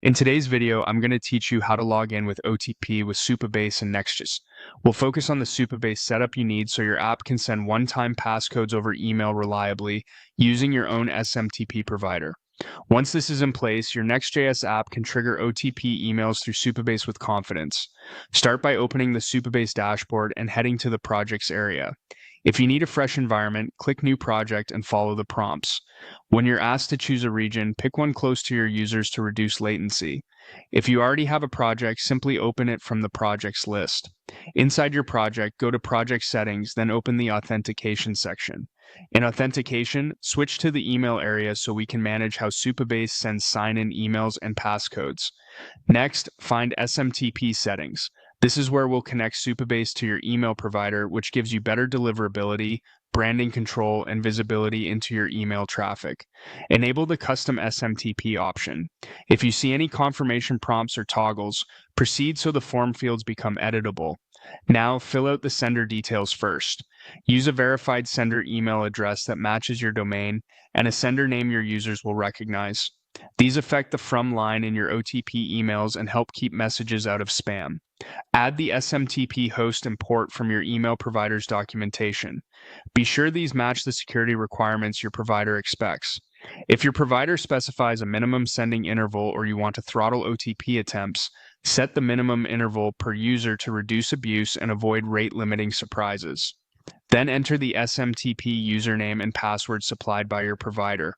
In today's video, I'm going to teach you how to log in with OTP with Supabase and Next.Js. We'll focus on the Supabase setup you need so your app can send one-time passcodes over email reliably using your own SMTP provider. Once this is in place, your Next.js app can trigger OTP emails through Supabase with confidence. Start by opening the Supabase dashboard and heading to the projects area. If you need a fresh environment, click New Project and follow the prompts. When you're asked to choose a region, pick one close to your users to reduce latency. If you already have a project, simply open it from the projects list. Inside your project, go to Project Settings, then open the Authentication section. In Authentication, switch to the email area so we can manage how Supabase sends sign-in emails and passcodes. Next, find SMTP settings. This is where we'll connect Supabase to your email provider, which gives you better deliverability, branding control, and visibility into your email traffic. Enable the custom SMTP option. If you see any confirmation prompts or toggles, proceed so the form fields become editable. Now, fill out the sender details first. Use a verified sender email address that matches your domain and a sender name your users will recognize. These affect the from line in your OTP emails and help keep messages out of spam. Add the SMTP host and port from your email provider's documentation. Be sure these match the security requirements your provider expects. If your provider specifies a minimum sending interval or you want to throttle OTP attempts, set the minimum interval per user to reduce abuse and avoid rate-limiting surprises. Then enter the SMTP username and password supplied by your provider.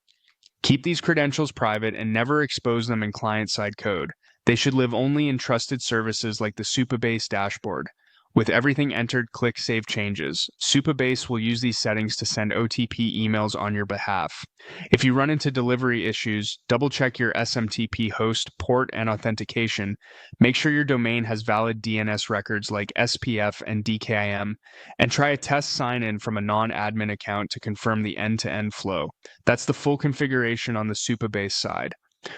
Keep these credentials private and never expose them in client-side code. They should live only in trusted services like the Supabase dashboard. With everything entered, click Save Changes. Supabase will use these settings to send OTP emails on your behalf. If you run into delivery issues, double-check your SMTP host, port, and authentication. Make sure your domain has valid DNS records like SPF and DKIM, and try a test sign-in from a non-admin account to confirm the end-to-end flow. That's the full configuration on the Supabase side.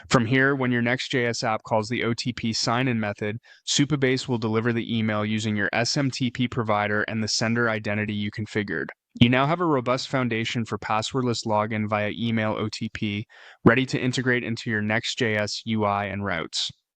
From here, when your Next.js app calls the OTP sign-in method, Supabase will deliver the email using your SMTP provider and the sender identity you configured. You now have a robust foundation for passwordless login via email OTP, ready to integrate into your Next.js UI and routes.